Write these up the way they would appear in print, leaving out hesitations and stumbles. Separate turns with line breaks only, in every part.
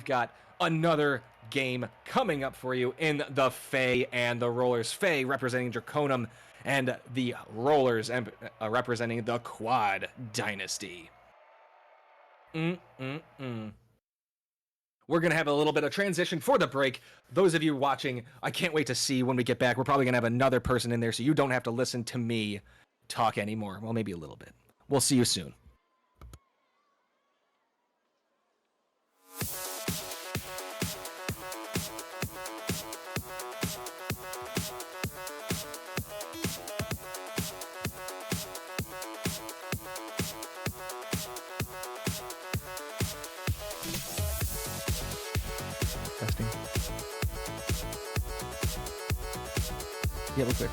got another game coming up for you in the Fae and the Rollers. Fae representing Draconum and the Rollers representing the Quad Dynasty. We're going to have a little bit of transition for the break. Those of you watching, I can't wait to see when we get back. We're probably going to have another person in there so you don't have to listen to me talk anymore. Well, maybe a little bit. We'll see you soon. Testing. Yeah, we're clear.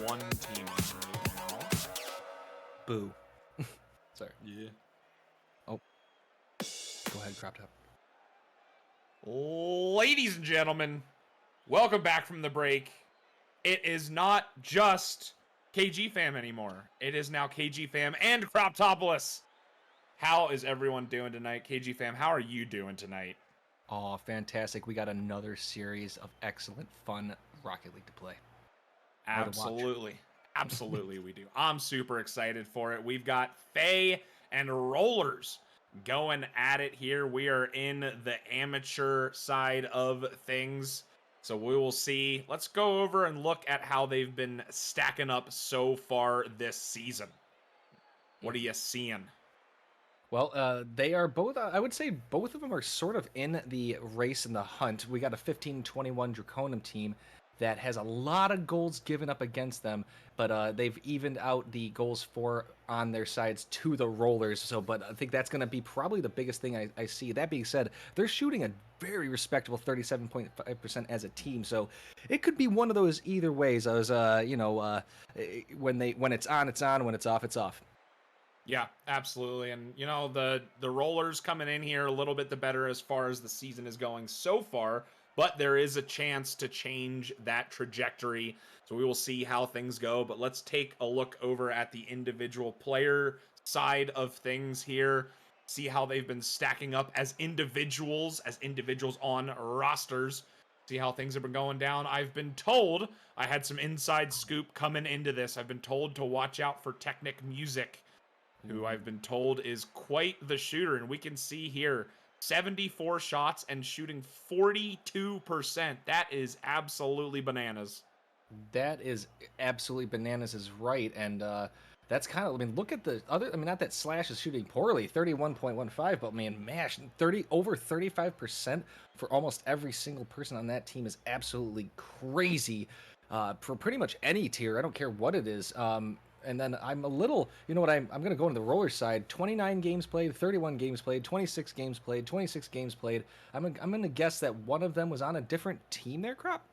one team right now.
Boo. Sorry.
Yeah.
Oh. Go ahead, crop top.
Ladies and gentlemen, welcome back from the break. It is not just KG Fam anymore. It is now KG Fam and Croptopolis. How is everyone doing tonight? KG Fam, how are you doing tonight?
Oh, fantastic. We got another series of excellent, fun Rocket League to play.
Absolutely. Absolutely, we do. I'm super excited for it. We've got Faye and Rollers going at it here. We are in the amateur side of things. So we will see. Let's go over and look at how they've been stacking up so far this season. What are you seeing?
Well, they are both, I would say both of them are sort of in the race and the hunt. We got a 15-21 Draconum team that has a lot of goals given up against them, but they've evened out the goals for on their sides to the Rollers. So, but I think that's going to be probably the biggest thing I see. That being said, they're shooting a very respectable 37.5% as a team. So it could be one of those either ways. As when it's on, it's on. When it's off, it's off.
Yeah, absolutely. And you know, the Rollers coming in here a little bit the better as far as the season is going so far, but there is a chance to change that trajectory. So we will see how things go, but let's take a look over at the individual player side of things here. See how they've been stacking up as individuals on rosters. See how things have been going down. I've been told, I had some inside scoop coming into this. I've been told to watch out for Technic Music, who I've been told is quite the shooter. And we can see here 74 shots and shooting 42%. That is absolutely bananas.
That is absolutely bananas is right. And that's kind of, I mean, look at the other, I mean, not that Slash is shooting poorly, 31.15, but man, Mash, over 35% for almost every single person on that team is absolutely crazy for pretty much any tier. I don't care what it is. And then I'm a little, you know what, I'm going to go into the Roller side. 29 games played, 31 games played, 26 games played, 26 games played. I'm going to guess that one of them was on a different team there, Crop?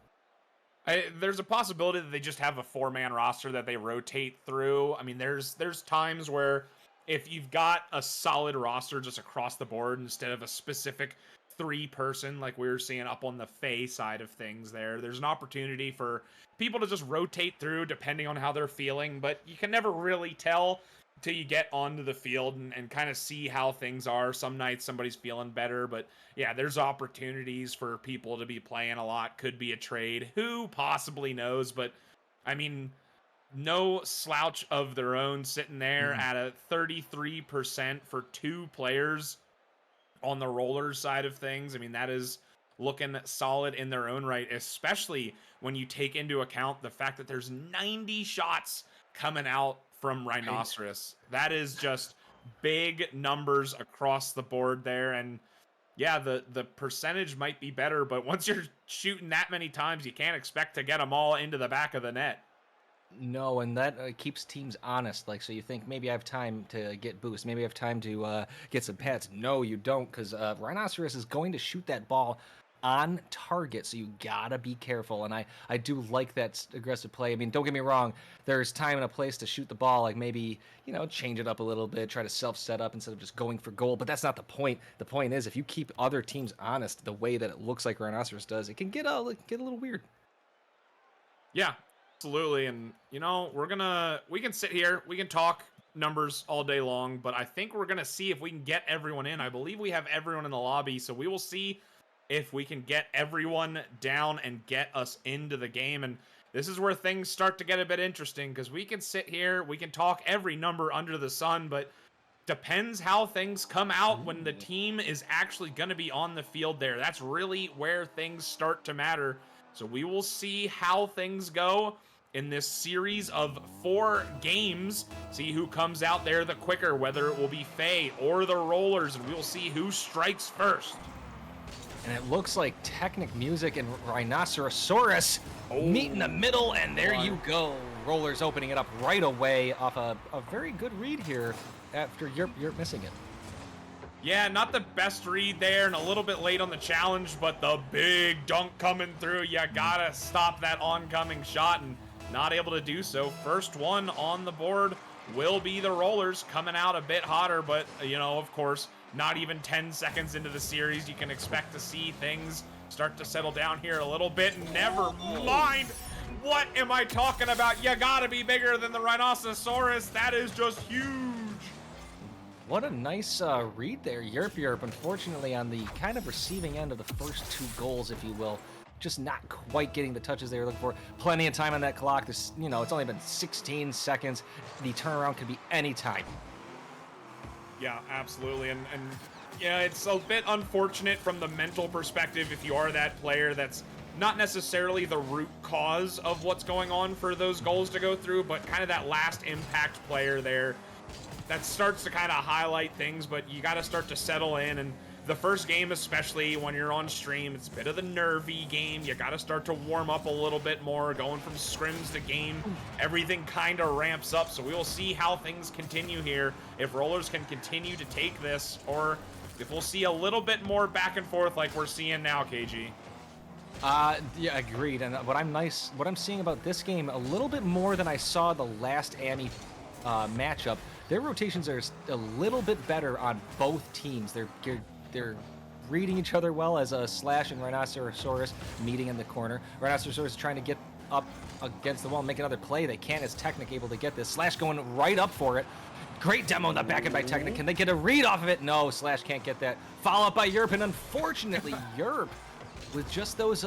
There's a possibility that they just have a 4-man roster that they rotate through. I mean, there's times where if you've got a solid roster just across the board instead of a specific 3-person like we were seeing up on the Faye side of things there's an opportunity for people to just rotate through depending on how they're feeling, but you can never really tell until you get onto the field and kind of see how things are. Some nights somebody's feeling better, but yeah, there's opportunities for people to be playing a lot. Could be a trade. Who possibly knows? But I mean, no slouch of their own sitting there at a 33% for 2 players on the Roller side of things. I mean, that is looking solid in their own right, especially when you take into account the fact that there's 90 shots coming out from Rhinoceros. That is just big numbers across the board there. And yeah, the percentage might be better, but once you're shooting that many times, you can't expect to get them all into the back of the net.
No, and that keeps teams honest. Like, so you think maybe I have time to get boost, maybe I have time to get some pets. No, you don't, because Rhinoceros is going to shoot that ball on target, so you gotta be careful. And I do like that aggressive play. I mean, don't get me wrong, there's time and a place to shoot the ball, like maybe, you know, change it up a little bit, try to self-set up instead of just going for goal, but that's not the point. The point is, if you keep other teams honest the way that it looks like Rhinoceros does, it can get a little weird.
Yeah, absolutely. And you know, we can sit here, we can talk numbers all day long, but I think we're gonna see if we can get everyone in. I believe we have everyone in the lobby, so we will see if we can get everyone down and get us into the game. And this is where things start to get a bit interesting, because we can sit here, we can talk every number under the sun, but depends how things come out when the team is actually going to be on the field there. That's really where things start to matter. So we will see how things go in this series of 4 games. See who comes out there the quicker, whether it will be Faye or the Rollers, and we will see who strikes first.
And it looks like Technic Music and Rhinocerosaurus meet in the middle, and there you go. Rollers opening it up right away off a very good read here after you're missing it.
Yeah, not the best read there, and a little bit late on the challenge, but the big dunk coming through. You gotta stop that oncoming shot, and not able to do so. First one on the board will be the Rollers, coming out a bit hotter, but, you know, of course, not even 10 seconds into the series, you can expect to see things start to settle down here a little bit. Never mind. What am I talking about? You gotta be bigger than the Rhinoceros. That is just huge.
What a nice read there, Yerp. Unfortunately, on the kind of receiving end of the first 2 goals, if you will. Just not quite getting the touches they were looking for. Plenty of time on that clock. This, it's only been 16 seconds. The turnaround could be any time.
Yeah, absolutely. And yeah, it's a bit unfortunate from the mental perspective if you are that player that's not necessarily the root cause of what's going on for those goals to go through, but kind of that last impact player there that starts to kind of highlight things, but you got to start to settle in. And the first game, especially when you're on stream, it's a bit of the nervy game. You got to start to warm up a little bit more. Going from scrims to game, everything kind of ramps up. So we will see how things continue here. If Rollers can continue to take this, or if we'll see a little bit more back and forth like we're seeing now, KG.
Yeah, agreed. And what I'm seeing about this game a little bit more than I saw the last AMI matchup. Their rotations are a little bit better on both teams. They're reading each other well as a Slash and Rhinoceros meeting in the corner. Rhinoceros trying to get up against the wall and make another play. They can't, as Technic able to get this. Slash going right up for it. Great demo in the back end by Technic. Can they get a read off of it? No, Slash can't get that. Follow up by Yerp, and unfortunately, Yerp with just those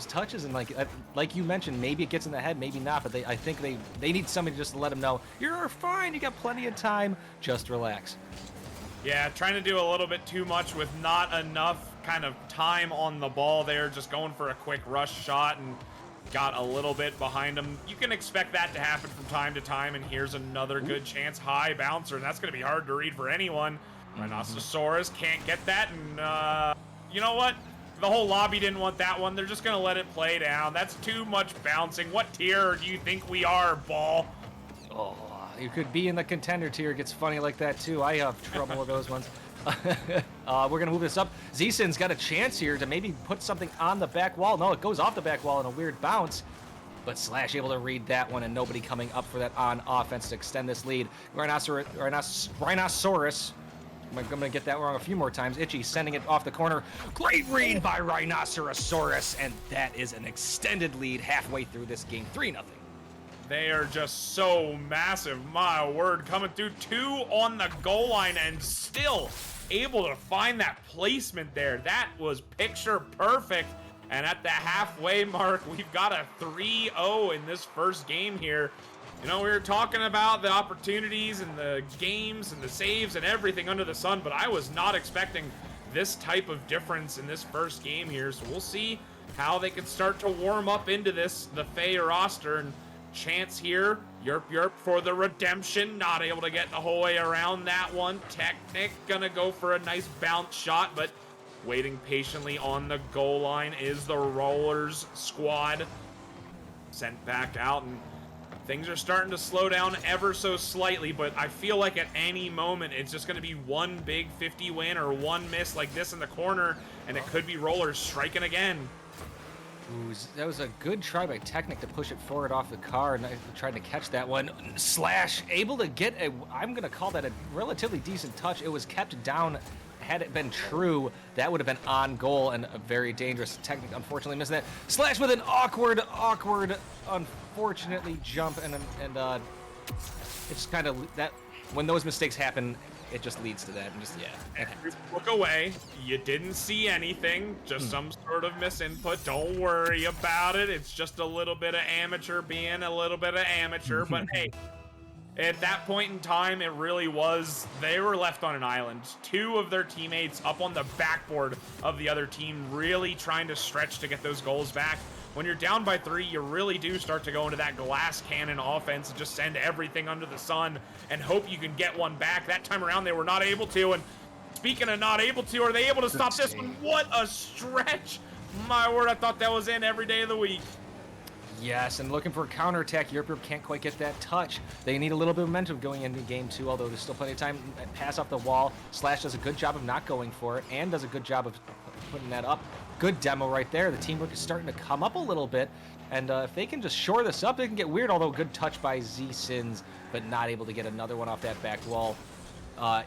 touches, and like you mentioned, maybe it gets in the head, maybe not, but I think they need somebody just to let them know, you're fine, you got plenty of time, just relax.
Yeah, trying to do a little bit too much with not enough kind of time on the ball there, just going for a quick rush shot and got a little bit behind him. You can expect that to happen from time to time, and here's another good chance, high bouncer, and that's going to be hard to read for anyone. Rhinoceros can't get that, and you know what? The whole lobby didn't want that one. They're just going to let it play down. That's too much bouncing. What tier do you think we are, ball?
Oh, you could be in the contender tier. It gets funny like that, too. I have trouble with those ones. We're going to move this up. Z-Sin's got a chance here to maybe put something on the back wall. No, it goes off the back wall in a weird bounce. But Slash able to read that one, and nobody coming up for that on offense to extend this lead. Rhinoceros. I'm going to get that wrong a few more times. Itchy sending it off the corner. Great read by Rhinoceros, and that is an extended lead halfway through this game. 3-0.
They are just so massive. My word, coming through 2 on the goal line and still able to find that placement there. That was picture perfect. And at the halfway mark, we've got a 3-0 in this first game here. You know, we were talking about the opportunities and the games and the saves and everything under the sun, but I was not expecting this type of difference in this first game here. So we'll see how they can start to warm up into this, the Faye roster. And chance here, Yerp for the redemption, not able to get the whole way around that one. Technic gonna go for a nice bounce shot, but waiting patiently on the goal line is the Rollers squad. Sent back out, and things are starting to slow down ever so slightly, but I feel like at any moment it's just going to be one big 50 win or one miss like this in the corner, and it could be Rollers striking again.
Ooh, that was a good try by Technic to push it forward off the car, and I tried to catch that one. Slash able to get I'm going to call that a relatively decent touch. It was kept down. Had it been true, that would have been on goal and a very dangerous. Technic unfortunately missed that. Slash with an awkward, unfortunately jump, and it's kind of that when those mistakes happen, it just leads to that, and just
Look away. You didn't see anything, just some sort of misinput. Don't worry about it. It's just a little bit of amateur being a little bit of amateur, but hey. At that point in time, it really was, they were left on an island. 2 of their teammates up on the backboard of the other team, really trying to stretch to get those goals back. When you're down by 3, you really do start to go into that glass cannon offense and just send everything under the sun and hope you can get one back. That time around, they were not able to. And speaking of not able to, are they able to stop this one? What a stretch. My word, I thought that was in every day of the week.
Yes, and looking for a counterattack. Yerp can't quite get that touch. They need a little bit of momentum going into game 2, although there's still plenty of time. Pass off the wall. Slash does a good job of not going for it, and does a good job of putting that up. Good demo right there. The teamwork is starting to come up a little bit, and if they can just shore this up, they can get weird, although good touch by Z-Sins, but not able to get another one off that back wall.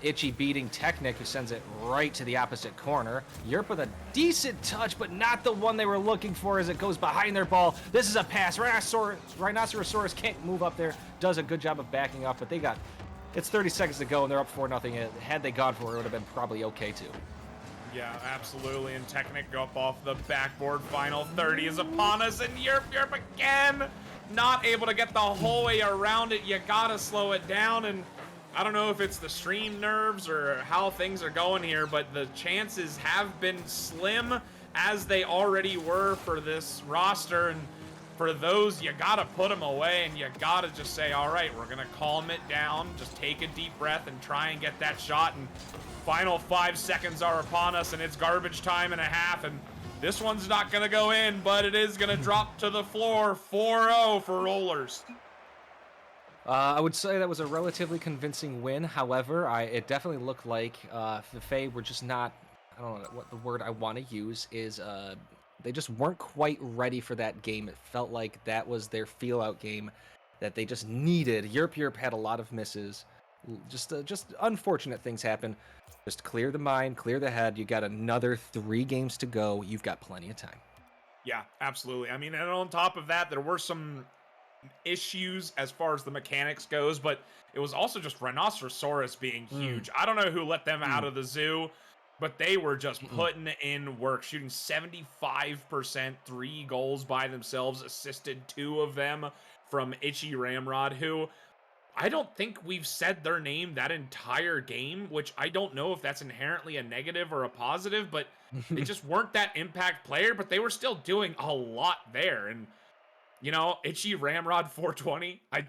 Itchy beating Technic, who sends it right to the opposite corner. Yerp with a decent touch, but not the one they were looking for as it goes behind their ball. This is a pass. Rhinocerosaurus can't move up there. Does a good job of backing up, but they got... It's 30 seconds to go, and they're up 4-0. Had they gone for it, it would have been probably okay, too.
Yeah, absolutely. And Technic go up off the backboard. Final 30 is upon us, and Yerp again! Not able to get the whole way around it. You gotta slow it down, and I don't know if it's the stream nerves or how things are going here, but the chances have been slim, as they already were for this roster. And for those, you gotta put them away, and you gotta just say, all right, we're gonna calm it down, just take a deep breath and try and get that shot. And final 5 seconds are upon us, and it's garbage time and a half, and this one's not gonna go in, but it is gonna drop to the floor. 4-0 for Rollers.
I would say that was a relatively convincing win. However, it definitely looked like the Fae were just not, I don't know what the word I want to use is, they just weren't quite ready for that game. It felt like that was their feel-out game that they just needed. Yerp had a lot of misses. Just unfortunate things happen. Just clear the mind, clear the head. You got another 3 games to go. You've got plenty of time.
Yeah, absolutely. I mean, and on top of that, there were some issues as far as the mechanics goes, but it was also just Rhinocerosaurus being huge. I don't know who let them out of the zoo, but they were just putting in work, shooting 75%, 3 goals by themselves, assisted 2 of them from Itchy Ramrod, who I don't think we've said their name that entire game, which I don't know if that's inherently a negative or a positive, but they just weren't that impact player, but they were still doing a lot there. And you know, Itchy Ramrod 420. I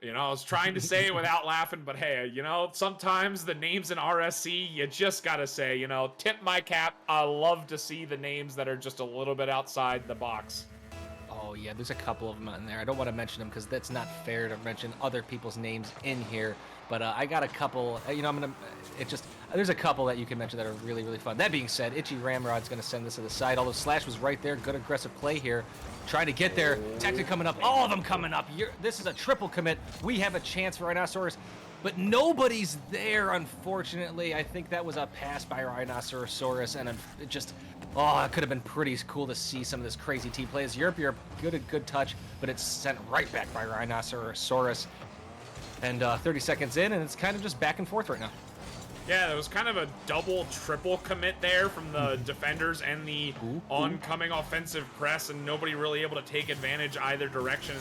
was trying to say it without laughing, but hey, sometimes the names in RSC, you just gotta say, tip my cap. I love to see the names that are just a little bit outside the box.
Oh yeah, there's a couple of them in there. I don't want to mention them because that's not fair to mention other people's names in here. But I got a couple. There's a couple that you can mention that are really, really fun. That being said, Itchy Ramrod's going to send this to the side. Although Slash was right there, good aggressive play here, trying to get there. Technic coming up, all of them coming up. This is a triple commit. We have a chance for Rhinoceros, but nobody's there. Unfortunately, I think that was a pass by Rhinocerosaurus, and it could have been pretty cool to see some of this crazy team plays. Yerp, good touch, but it's sent right back by Rhinocerosaurus. And 30 seconds in, and it's kind of just back and forth right now.
Yeah, there was kind of a triple commit there from the defenders and the oncoming offensive press, and nobody really able to take advantage either direction.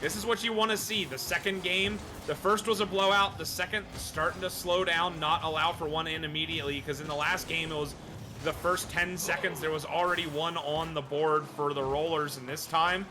This is what you want to see. The second game, the first was a blowout. The second starting to slow down, not allow for one in immediately, because in the last game, it was the first 10 seconds, there was already one on the board for the Rollers, and this time,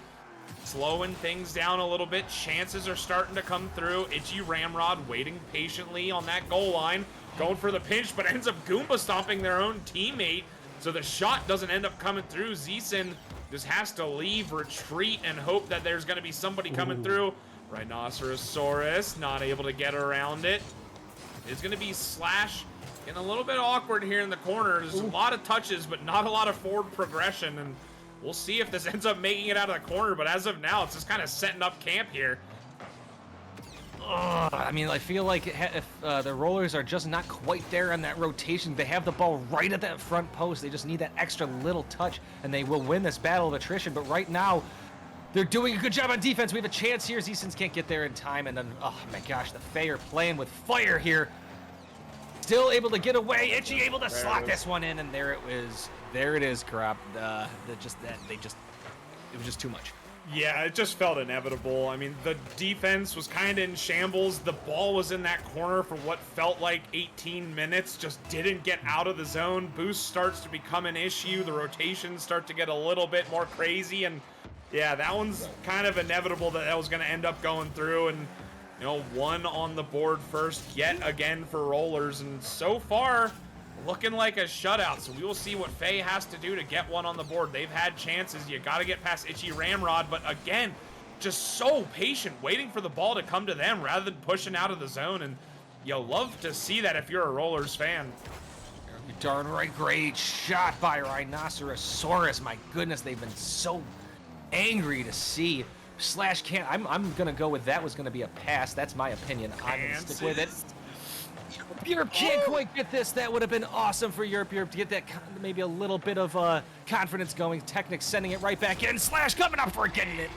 slowing things down a little bit. Chances are starting to come through. Itchy Ramrod waiting patiently on that goal line, going for the pinch, but ends up Goomba stomping their own teammate, so the shot doesn't end up coming through. Zeeson just has to leave, retreat, and hope that there's going to be somebody coming through. Rhinocerosaurus not able to get around it. It's going to be Slash getting a little bit awkward here in the corner. There's a lot of touches, but not a lot of forward progression, and we'll see if this ends up making it out of the corner, but as of now, it's just kind of setting up camp here.
I mean, I feel like if the Rollers are just not quite there on that rotation, they have the ball right at that front post. They just need that extra little touch, and they will win this battle of attrition. But right now, they're doing a good job on defense. We have a chance here. Zeesons can't get there in time, and then, oh my gosh, the Fae are playing with fire here. Still able to get away. Itchy able to slot this one in, and there it is. There it is, Crop. It was just too much.
Yeah, it just felt inevitable. I mean, the defense was kind of in shambles. The ball was in that corner for what felt like 18 minutes, just didn't get out of the zone. Boost starts to become an issue. The rotations start to get a little bit more crazy, and yeah, that one's kind of inevitable that was going to end up going through. And one on the board first yet again for Rollers, and so far looking like a shutout. So we will see what Faye has to do to get one on the board. They've had chances. You got to get past Itchy Ramrod, but again, just so patient, waiting for the ball to come to them rather than pushing out of the zone. And you'll love to see that if you're a Rollers fan.
You're darn right. Great shot by Rhinocerosaurus. My goodness, they've been so angry to see. Slash can't. I'm gonna go with that was gonna be a pass. That's my opinion. I'm gonna stick with it. Europe can't quite get this. That would have been awesome for Europe to get that maybe a little bit of confidence going. Technic sending it right back in. Slash coming up for getting it.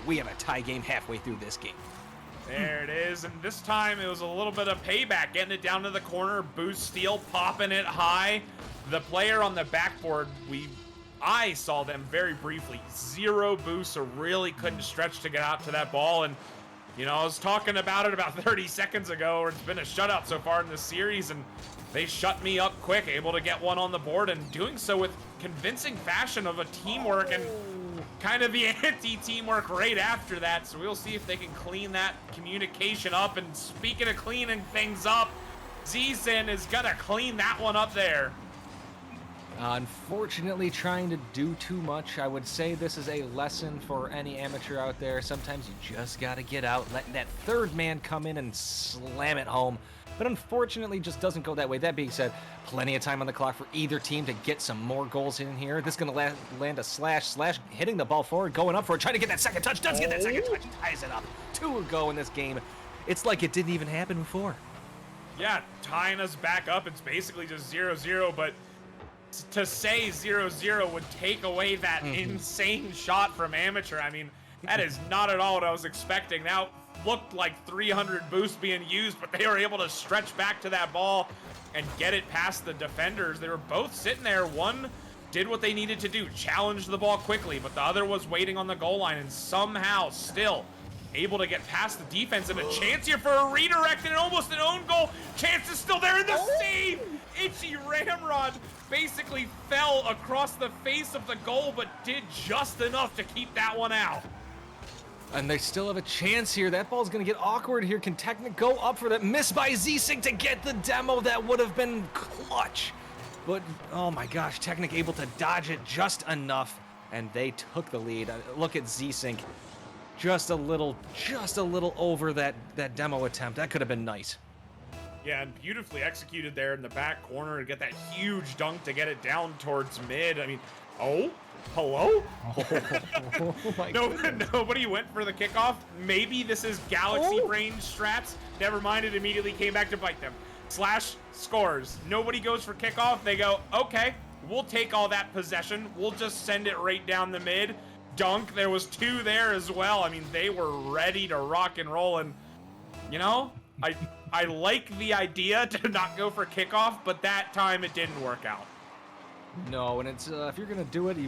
We have a tie game halfway through this game.
There it is, and this time it was a little bit of payback, getting it down to the corner, boost steal, popping it high. The player on the backboard, I saw them very briefly. 0 boost, so really couldn't stretch to get out to that ball. And, you know, I was talking about it about 30 seconds ago, where it's been a shutout so far in this series, and they shut me up quick, able to get one on the board, and doing so with convincing fashion of a teamwork and kind of the anti-teamwork right after that. So we'll see if they can clean that communication up. And speaking of cleaning things up, Z-Sin is gonna clean that one up there.
Unfortunately, trying to do too much. I would say this is a lesson for any amateur out there. Sometimes you just got to get out, let that third man come in and slam it home. But unfortunately, just doesn't go that way. That being said, plenty of time on the clock for either team to get some more goals in here. This is going to land a slash, hitting the ball forward, going up for it, trying to get that second touch. Does get that second touch, ties it up. 2 ago in this game. It's like it didn't even happen before.
Yeah, tying us back up. It's basically just 0-0, but to say 0-0 would take away that insane shot from Amateur. I mean, that is not at all what I was expecting. That looked like 300 boosts being used, but they were able to stretch back to that ball and get it past the defenders. They were both sitting there. One did what they needed to do, challenged the ball quickly, but the other was waiting on the goal line and somehow still able to get past the defense, and a chance here for a redirect and almost an own goal. Chance is still there in the save. Itchy Ramrod basically fell across the face of the goal, but did just enough to keep that one out.
And they still have a chance here. That ball's going to get awkward here. Can Technic go up for that? Miss by Z-Sync to get the demo. That would have been clutch. But, oh my gosh, Technic able to dodge it just enough, and they took the lead. Look at Z-Sync. Just a little over that demo attempt. That could have been nice.
Yeah, and beautifully executed there in the back corner to get that huge dunk to get it down towards mid. I mean, oh, hello?
Oh my goodness.
Nobody went for the kickoff. Maybe this is Galaxy Brain strats. Never mind, it immediately came back to bite them. Slash scores. Nobody goes for kickoff. They go, okay, we'll take all that possession. We'll just send it right down the mid. Dunk, there was 2 there as well. I mean, they were ready to rock and roll, and you know, I like the idea to not go for kickoff, but that time it didn't work out.
No, and it's if you're gonna do it,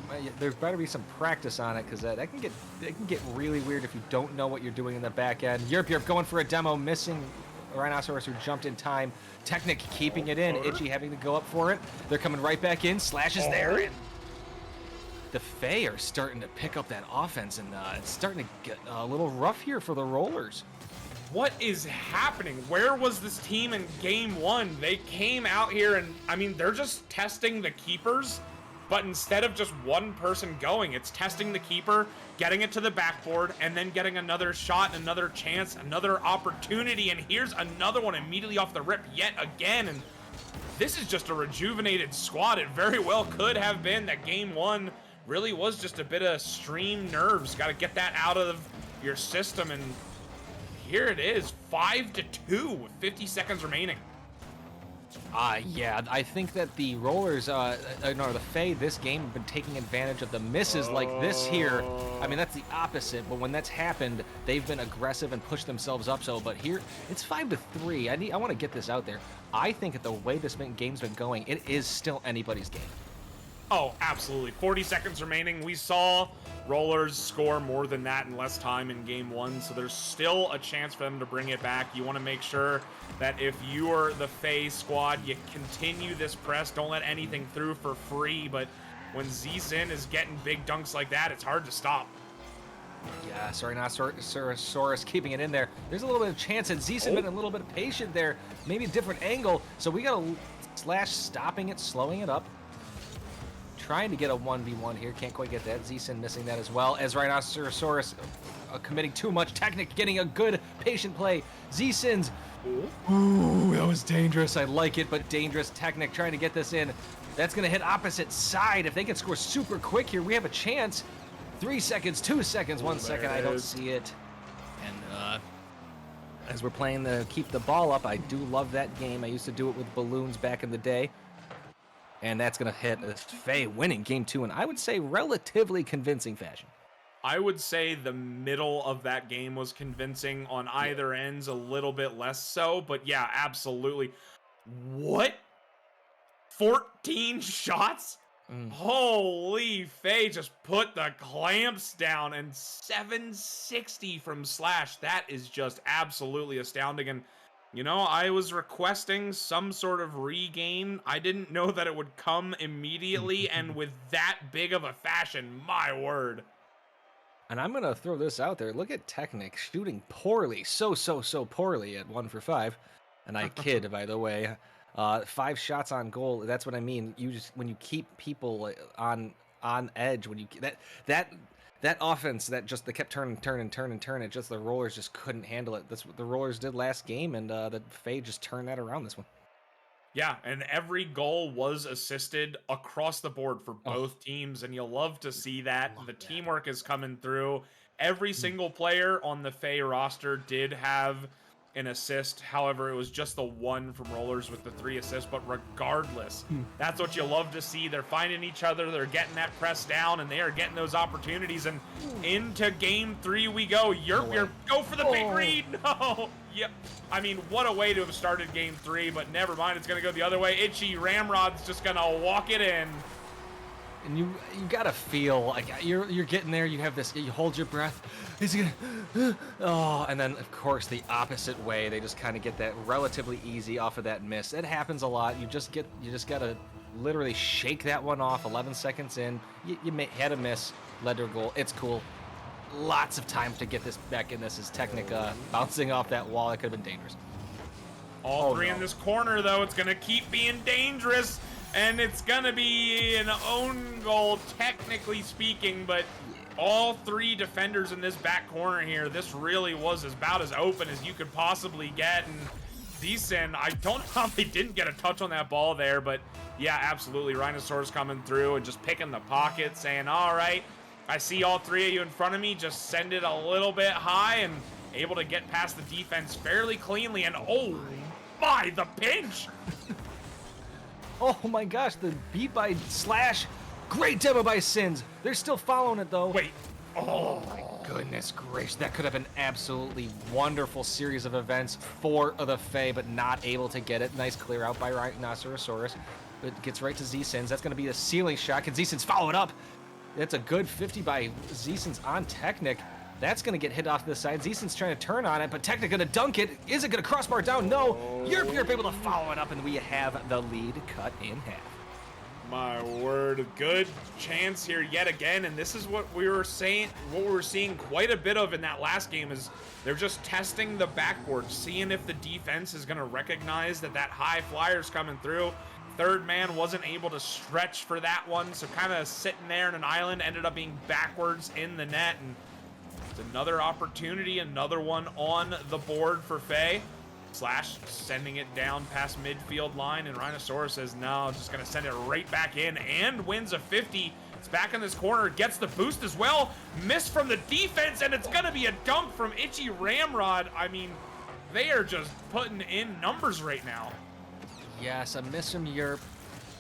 there's better be some practice on it, because that can get really weird if you don't know what you're doing in the back end. Europe going for a demo, missing Rhinoceros, who jumped in time. Technic keeping it in. Itchy having to go up for it. They're coming right back in. Slash is there. And the Fae are starting to pick up that offense, and it's starting to get a little rough here for the Rollers.
What is happening? Where was this team in game 1? They came out here and, I mean, they're just testing the keepers, but instead of just one person going, it's testing the keeper, getting it to the backboard, and then getting another shot, another chance, another opportunity, and here's another one immediately off the rip yet again. And this is just a rejuvenated squad. It very well could have been that game 1 really was just a bit of stream nerves. Got to get that out of your system, and here it is, 5-2 with 50 seconds remaining.
Yeah, I think that the Rollers, no, the Fae this game have been taking advantage of the misses like this here. I mean, that's the opposite, but when that's happened, they've been aggressive and pushed themselves up. So, but here, it's 5-3. I want to get this out there. I think that the way this game's been going, it is still anybody's game.
Oh, absolutely. 40 seconds remaining. We saw Rollers score more than that in less time in game 1, so there's still a chance for them to bring it back. You want to make sure that if you're the Fae squad, you continue this press. Don't let anything through for free, but when Z-Sin is getting big dunks like that, it's hard to stop.
Yeah, sorry, not Soros keeping it in there. There's a little bit of chance that Z-Sin been a little bit patient there. Maybe a different angle, so we got a slash stopping it, slowing it up. Trying to get a 1v1 here, can't quite get that. Z-Sin missing that as well, as Rhinoceros committing too much. Technic getting a good patient play. Z-Sin's, ooh, that was dangerous. I like it, but dangerous. Technic trying to get this in. That's gonna hit opposite side. If they can score super quick here, we have a chance. 3 seconds, 2 seconds, 1 second, I don't see it. And as we're playing the keep the ball up. I do love that game. I used to do it with balloons back in the day. And that's going to hit Faye winning game 2 in, I would say, relatively convincing fashion.
I would say the middle of that game was convincing, on either ends a little bit less so, but yeah, absolutely. What? 14 shots? Holy Faye just put the clamps down, and 760 from Slash. That is just absolutely astounding. And you know, I was requesting some sort of regain. I didn't know that it would come immediately and with that big of a fashion. My word.
And I'm going to throw this out there. Look at Technic shooting poorly. So poorly at 1 for 5. And I kid, by the way. 5 shots on goal. That's what I mean. You just, when you keep people on edge, when you that offense that kept turning, it just, the Rollers just couldn't handle it. That's what the Rollers did last game, and the Faye just turned that around this one.
Yeah, and every goal was assisted across the board for both teams, and you'll love to see that. The teamwork is coming through. Every single player on the Faye roster did have an assist. However, it was just the one from Rollers with the 3 assists, but regardless, that's what you love to see. They're finding each other, they're getting that press down, and they are getting those opportunities, and into game 3 we go. Yerp, go for the big read. No. Yep. I mean, what a way to have started game 3, but never mind, it's going to go the other way. Itchy Ramrod's just going to walk it in.
And you gotta feel like you're getting there. You have this. You hold your breath. Is he gonna? Oh, and then of course the opposite way. They just kind of get that relatively easy off of that miss. It happens a lot. You just gotta literally shake that one off. 11 seconds in, you had a miss, led to a goal. It's cool. Lots of time to get this back in. This is Technica bouncing off that wall. It could have been dangerous.
All three in this corner though. It's gonna keep being dangerous. And it's going to be an own goal, technically speaking, but all 3 defenders in this back corner here, this really was about as open as you could possibly get. And decent, I don't know how they didn't get a touch on that ball there, but yeah, absolutely. Rhinosaurus coming through and just picking the pocket, saying, all right, I see all 3 of you in front of me, just send it a little bit high, and able to get past the defense fairly cleanly. And oh my, the pinch!
Oh my gosh, the beat by Slash. Great demo by Sins. They're still following it though.
Wait.
Oh my goodness gracious. That could have been absolutely wonderful series of events for the Faye, but not able to get it. Nice clear out by Rhinoceros. But gets right to Z-Sins. That's going to be a ceiling shot. Can Z-Sins follow it up? That's a good 50 by Z-Sins on Technic. That's going to get hit off to the side. Z-Sins trying to turn on it, but Technic going to dunk it. Is it going to crossbar down? No. Yerp able to follow it up, and we have the lead cut in half.
My word, good chance here yet again, and this is what we were saying, what we were seeing quite a bit of in that last game is they're just testing the backboard, seeing if the defense is going to recognize that high flyer's coming through. Third man wasn't able to stretch for that one, so kind of sitting there in an island, ended up being backwards in the net, and another opportunity, another one on the board for Faye. Slash sending it down past midfield line, and Rhinosaurus says no, just gonna send it right back in and wins a 50. It's back in this corner, gets the boost as well. Miss from the defense, and it's gonna be a dunk from Itchy Ramrod. I mean, they are just putting in numbers right now.
Yes, a miss from Yerp.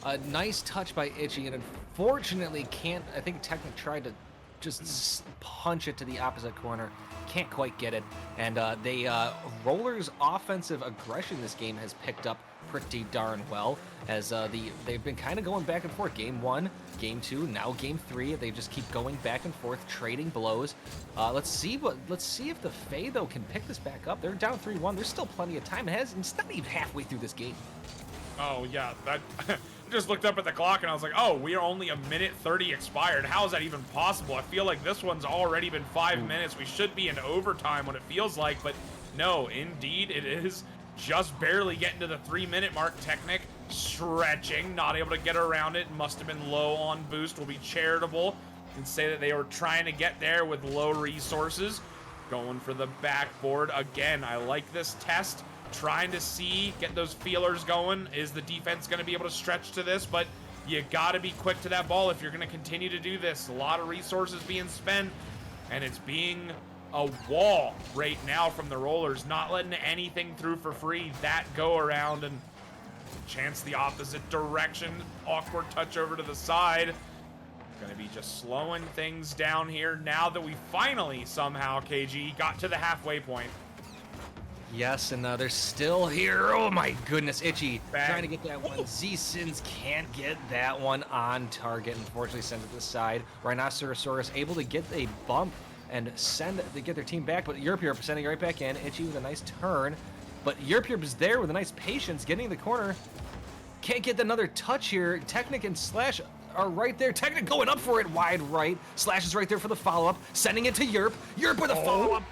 A nice touch by Itchy, and unfortunately can't, I think Technic tried to just punch it to the opposite corner. Can't quite get it. And Rollers' offensive aggression this game has picked up pretty darn well, as they've been kind of going back and forth. Game 1, Game 2, now Game 3. They just keep going back and forth, trading blows. Let's see if the Faye though can pick this back up. They're down 3-1. There's still plenty of time. It's not even halfway through this game.
Oh yeah, that. Just looked up at the clock and I was like, oh, we are only 1:30 expired. How is that even possible? I feel like this one's already been 5 minutes. We should be in overtime when it feels like, but no, indeed it is. Just barely getting to the 3-minute mark. Technic stretching, not able to get around it. Must have been low on boost. Will be charitable and say that they were trying to get there with low resources. Going for the backboard again. I like this test. Trying to see, get those feelers going. Is the defense going to be able to stretch to this? But you got to be quick to that ball if you're going to continue to do this. A lot of resources being spent, and it's being a wall right now from the rollers, not letting anything through for free. That go around and chance the opposite direction. Awkward touch over to the side. Gonna be just slowing things down here now that we finally somehow, KG, got to the halfway point.
Yes, and they're still here. Oh my goodness, Itchy
Bang.
trying to get that one. Z-Sins can't get that one on target. Unfortunately, sends it to the side. Rhinocerosaurus able to get a bump and get their team back, but Europe sending it right back in. Itchy with a nice turn, but Europe is there with a nice patience, getting the corner. Can't get another touch here. Technic and Slash are right there. Technic going up for it wide right. Slash is right there for the follow-up, sending it to Europe. Europe with a follow-up.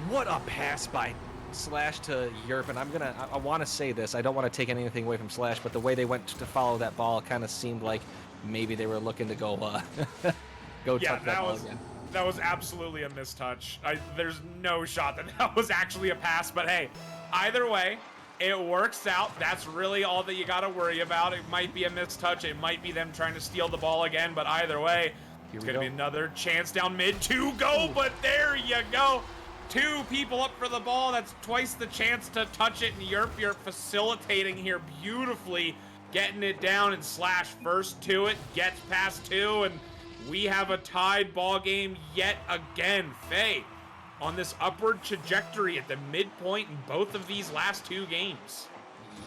What a pass by Slash to Europe, and I want to say this. I don't want to take anything away from Slash, but the way they went to follow that ball kind of seemed like maybe they were looking to go touch that ball again.
That was absolutely a mistouch. There's no shot that that was actually a pass, but hey, either way, it works out. That's really all that you got to worry about. It might be a mistouch. It might be them trying to steal the ball again, but either way, it's going to be another chance down mid to go, but there you go. 2 people up for the ball. That's twice the chance to touch it, and Yerp facilitating here beautifully, getting it down, and Slash first to it, gets past 2, and we have a tied ball game yet again. Faye on this upward trajectory at the midpoint in both of these last 2 games.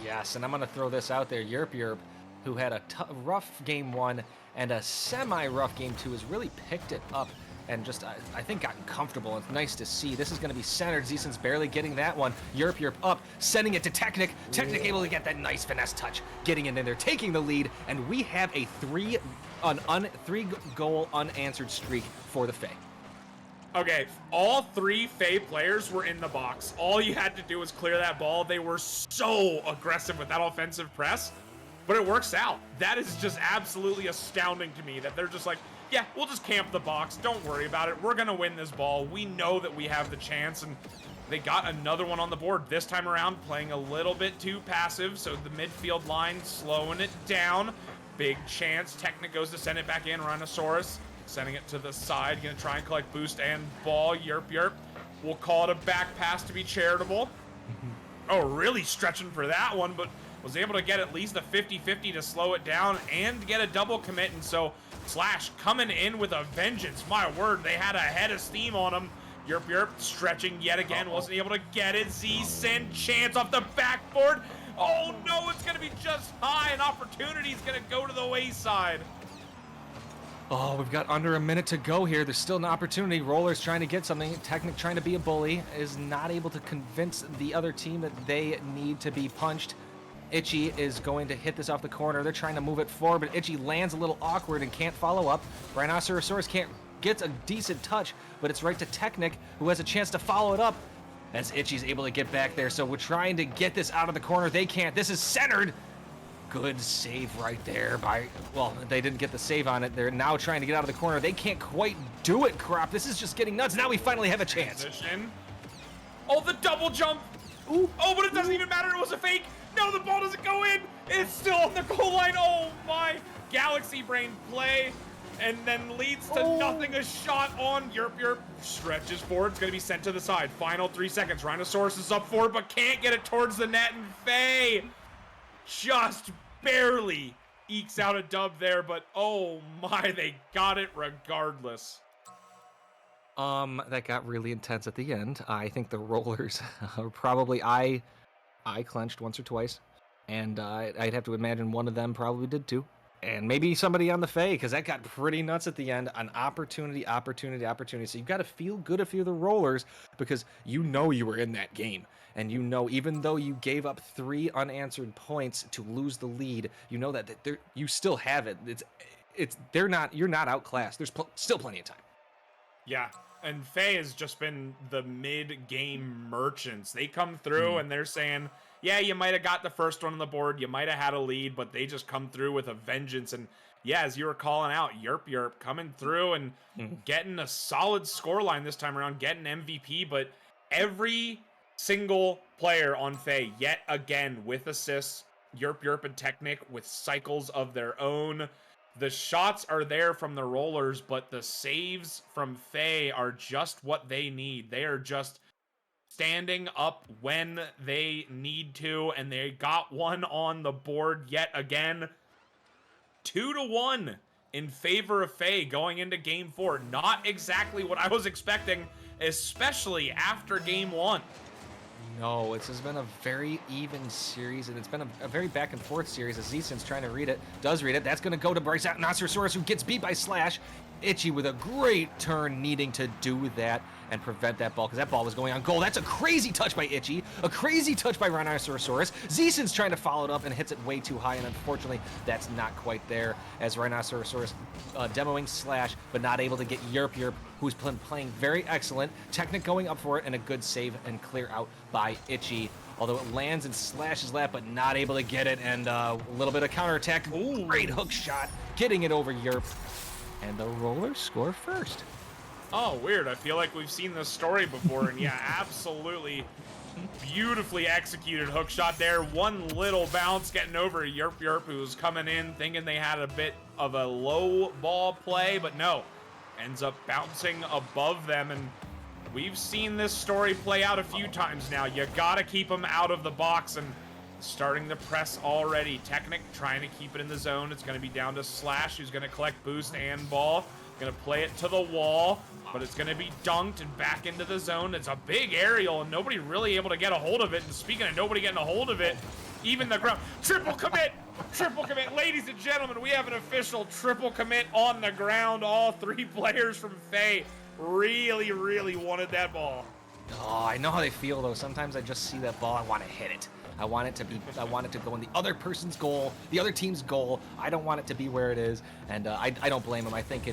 Yes, and I'm going to throw this out there. Yerp, who had a rough game 1 and a semi-rough game 2, has really picked it up and just, I think, gotten comfortable. It's nice to see. This is going to be centered. Z-Sins barely getting that one. Yerp up, sending it to Technic. Technic able to get that nice finesse touch, getting it in there, taking the lead, and we have a 3-goal unanswered streak for the Fae.
Okay, all 3 Fae players were in the box. All you had to do was clear that ball. They were so aggressive with that offensive press, but it works out. That is just absolutely astounding to me that they're just like, yeah, we'll just camp the box. Don't worry about it. We're going to win this ball. We know that we have the chance, and they got another one on the board. This time around, playing a little bit too passive, so the midfield line slowing it down. Big chance. Technic goes to send it back in. Rhinoceros sending it to the side. Going to try and collect boost and ball. Yerp. We'll call it a back pass to be charitable. Oh, really stretching for that one, but was able to get at least a 50-50 to slow it down and get a double commit, and so Slash coming in with a vengeance. My word, they had a head of steam on him. Yerp stretching yet again. Wasn't able to get it. Z-Sin chance off the backboard. Oh no, it's going to be just high. An opportunity is going to go to the wayside.
Oh, we've got under a minute to go here. There's still an opportunity. Rollers trying to get something. Technic trying to be a bully. Is not able to convince the other team that they need to be punched. Itchy is going to hit this off the corner. They're trying to move it forward, but Itchy lands a little awkward and can't follow up. Rhinocerosaurus gets a decent touch, but it's right to Technic, who has a chance to follow it up as Itchy's able to get back there. So we're trying to get this out of the corner. They can't. This is centered. Good save right there well, they didn't get the save on it. They're now trying to get out of the corner. They can't quite do it, Crop. This is just getting nuts. Now we finally have a chance.
Transition. Oh, the double jump. Ooh. Oh, but it doesn't even matter. It was a fake. No, the ball doesn't go in. It's still on the goal line. Oh my. Galaxy brain play, and then leads to nothing. A shot on Yerp stretches forward. It's going to be sent to the side. Final 3 seconds. Rhinoceros is up forward, but can't get it towards the net. And Faye just barely ekes out a dub there, but oh my, they got it regardless.
That got really intense at the end. I think the Rollers are probably, I clenched once or twice, and I'd have to imagine one of them probably did too. And maybe somebody on the Fae, because that got pretty nuts at the end. An opportunity. So you've got to feel good if you're the Rollers, because you know you were in that game. And you know, even though you gave up 3 unanswered points to lose the lead, you know that you still have it. You're not outclassed. There's still plenty of time.
Yeah, and Faye has just been the mid-game merchants. They come through and they're saying, yeah, you might have got the first one on the board, you might have had a lead, but they just come through with a vengeance. And yeah, as you were calling out, Yerp coming through and getting a solid scoreline this time around, getting MVP, but every single player on Faye, yet again, with assists, Yerp and Technic with cycles of their own. The shots are there from the rollers, but the saves from Faye are just what they need. They are just standing up when they need to, and they got one on the board yet again. 2-1 in favor of Faye going into game 4. Not exactly what I was expecting, especially after game 1.
No, it's just been a very even series, and it's been a very back and forth series as Z17's trying to read it, does read it. That's going to go to Bryceosaurus, who gets beat by Slash. Itchy with a great turn, needing to do that and prevent that ball, because that ball was going on goal. That's a crazy touch by Itchy, a crazy touch by Rhinocerosaurus. Z17's trying to follow it up and hits it way too high, and unfortunately, that's not quite there, as Rhinocerosaurus demoing Slash, but not able to get Yerp, who's been playing very excellent. Technic going up for it, and a good save and clear out by Itchy. Although it lands in Slash's lap, but not able to get it, and a little bit of counterattack. Ooh, great hook shot, getting it over Yerp. And the Rollers score first.
Oh, weird. I feel like we've seen this story before, and yeah, absolutely beautifully executed hook shot there. One little bounce getting over Yerp, who was coming in thinking they had a bit of a low ball play, but no. Ends up bouncing above them, and we've seen this story play out a few times now. You gotta keep them out of the box, and starting the press already. Technic trying to keep it in the zone. It's going to be down to Slash, who's going to collect boost and ball. Going to play it to the wall, but it's going to be dunked and back into the zone. It's a big aerial, and nobody really able to get a hold of it. And speaking of nobody getting a hold of it, even the ground. Triple commit! Triple commit. Ladies and gentlemen, we have an official triple commit on the ground. All 3 players from Faye really wanted that ball.
Oh, I know how they feel, though. Sometimes I just see that ball, I want to hit it. I want it to go in the other person's goal, the other team's goal. I don't want it to be where it is, and I don't blame him. I think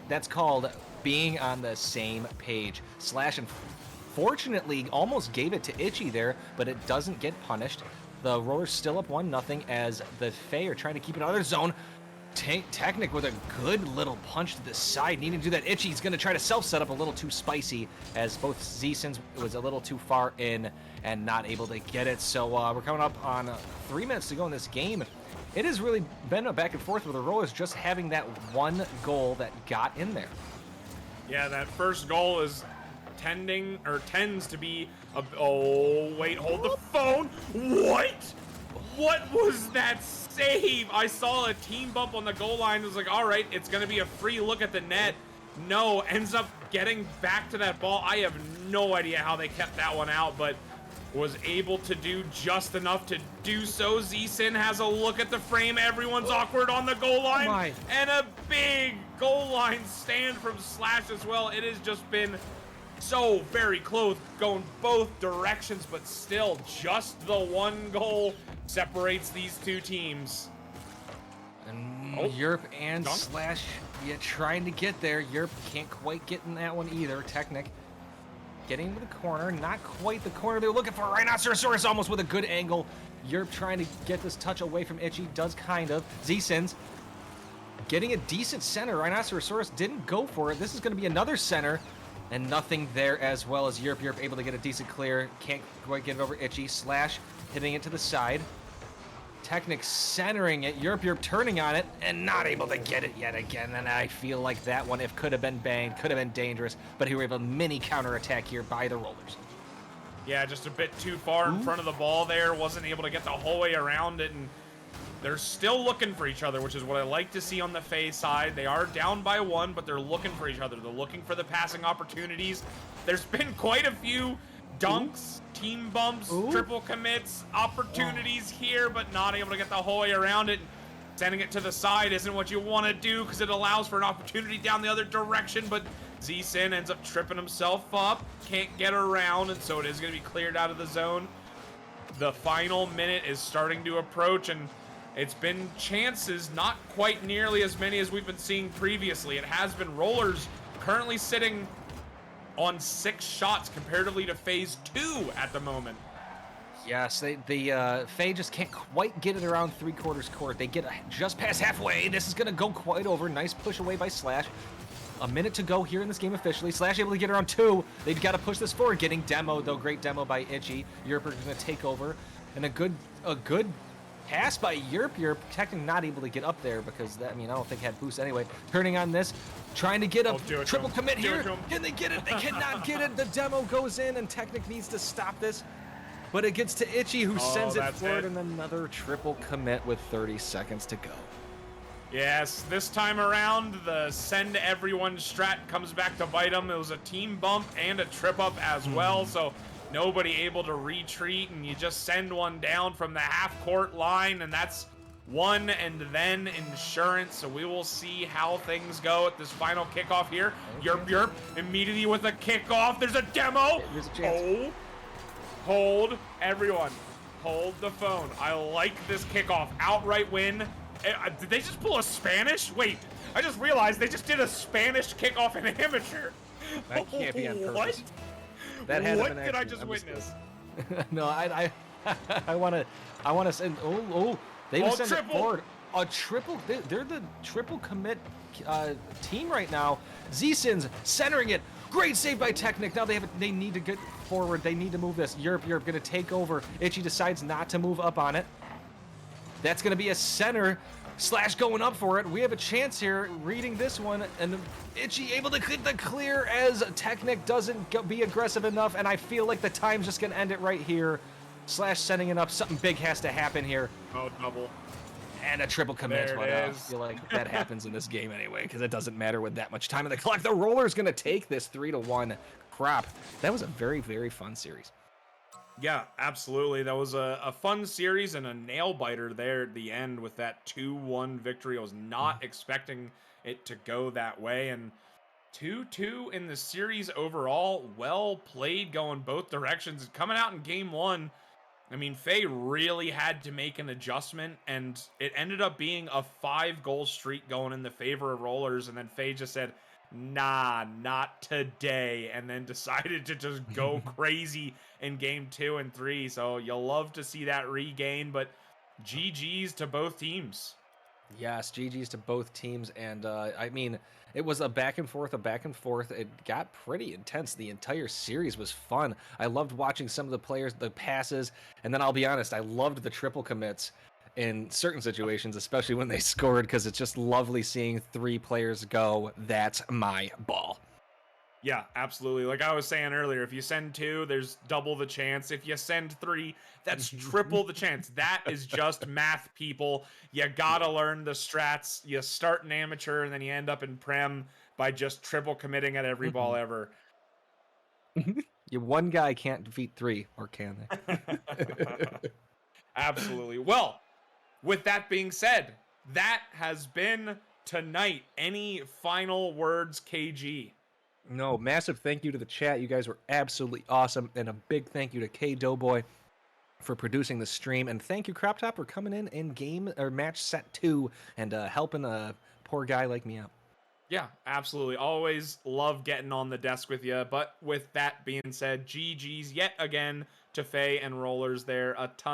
that's called being on the same page. Slash, unfortunately, almost gave it to Itchy there, but it doesn't get punished. The Rollers still up 1-0 as the Faye are trying to keep it out of their zone. Technic with a good little punch to the side, needing to do that. Itchy's going to try to self-set up a little too spicy, as both Z17's was a little too far in and not able to get it. So we're coming up on 3 minutes to go in this game. It has really been a back and forth with the Rollers just having that one goal that got in there.
Yeah, that first goal is tends to be a... Oh, wait, hold the phone. What was that save? I saw a team bump on the goal line. It was like, all right, it's going to be a free look at the net. No, ends up getting back to that ball. I have no idea how they kept that one out, but was able to do just enough to do so. Z17 has a look at the frame. Everyone's awkward on the goal line. And a big goal line stand from Slash as well. It has just been so very close, going both directions, but still just the one goal separates these two teams.
And Yerp and
dunk.
Slash, trying to get there. Yerp can't quite get in that one either. Technic getting to the corner, not quite the corner they were looking for. Rhinocerosaurus almost with a good angle. Yerp trying to get this touch away from Itchy, does kind of. Z17's getting a decent center. Rhinocerosaurus didn't go for it. This is going to be another center, and nothing there as well as Yerp able to get a decent clear. Can't quite get it over Itchy. Slash hitting it to the side. Technic centering it. Yerp turning on it and not able to get it yet again. And I feel like that one, if could have been banged, could have been dangerous. But he were able to mini counterattack here by the Rollers.
Yeah, just a bit too far in front of the ball there. Wasn't able to get the whole way around it. And they're still looking for each other, which is what I like to see on the Faye side. They are down by 1, but they're looking for each other. They're looking for the passing opportunities. There's been quite a few dunks, team bumps, triple commits, opportunities here, but not able to get the whole way around it. Sending it to the side isn't what you want to do because it allows for an opportunity down the other direction, but Z17 ends up tripping himself up, can't get around, and so it is going to be cleared out of the zone. The final minute is starting to approach, and it's been chances, not quite nearly as many as we've been seeing previously. It has been Rollers currently sitting on 6 shots comparatively to phase 2 at the moment.
Yes, the Faye just can't quite get it around 3/4 court. They get just past halfway. This is going to go quite over. Nice push away by Slash. A minute to go here in this game officially. Slash able to get around 2. They've got to push this forward. Getting demoed, though. Great demo by Itchy. Yerp is going to take over. And a good pass by Yerp. Technically not able to get up there because that, I mean, I don't think had boost anyway. Turning on this, trying to get a triple commit here. Can they get it? They cannot get it. The demo goes in, and Technic needs to stop this. But it gets to Itchy, who sends it forward, and another triple commit with 30 seconds to go.
Yes, this time around, the send everyone strat comes back to bite them. It was a team bump and a trip up as well, so nobody able to retreat, and you just send one down from the half-court line, and that's one and then insurance. So we will see how things go at this final kickoff here. Yerp, immediately with a kickoff. There's a demo.
There's a chance.
Hold, everyone. Hold the phone. I like this kickoff. Outright win. Did they just pull a Spanish? Wait, I just realized they just did a Spanish kickoff in amateur.
That can't be on purpose.
What?
That had
What did I just witness?
No, I want to send. They just send it forward. A triple. They're the triple commit team right now. Z-Sins centering it. Great save by Technic. Now they need to get forward. They need to move this. Yerp gonna take over. Itchy decides not to move up on it. That's going to be a center slash going up for it. We have a chance here reading this one, and Itchy able to get the clear as Technic doesn't be aggressive enough, and I feel like the time's just going to end it right here. Slash setting it up. Something big has to happen here.
Oh, double.
And a triple commit.
There
But
it
I
is.
feel like that happens in this game anyway, because it doesn't matter with that much time in the clock. The Roller's going to take this 3-1 crop. That was a very, very fun series.
Yeah, absolutely. That was a fun series and a nail biter there at the end with that 2-1 victory. I was not expecting it to go that way. And 2-2 in the series overall. Well played going both directions. Coming out in game one, I mean, Faye really had to make an adjustment, and it ended up being a 5-goal streak going in the favor of Rollers. And then Faye just said, nah, not today, and then decided to just go crazy in game 2 and 3. So you'll love to see that regain, but GG's to both teams.
Yes, GG's to both teams, and I mean, it was a back and forth. It got pretty intense. The entire series was fun. I loved watching some of the players, the passes, and then I'll be honest, I loved the triple commits in certain situations, especially when they scored, because it's just lovely seeing 3 players go, that's my ball.
Yeah, absolutely. Like I was saying earlier, if you send 2, there's double the chance. If you send 3, that's triple the chance. That is just math, people. You gotta learn the strats. You start in amateur, and then you end up in prem by just triple committing at every ball ever.
One guy can't defeat 3, or can they?
Absolutely. Well, with that being said, that has been tonight. Any final words, KG?
No, massive thank you to the chat. You guys were absolutely awesome. And a big thank you to K Doughboy for producing the stream. And thank you, Crop Top, for coming in game or match set 2 and helping a poor guy like me out.
Yeah, absolutely. Always love getting on the desk with you. But with that being said, GG's yet again to Faye and Rollers there. A ton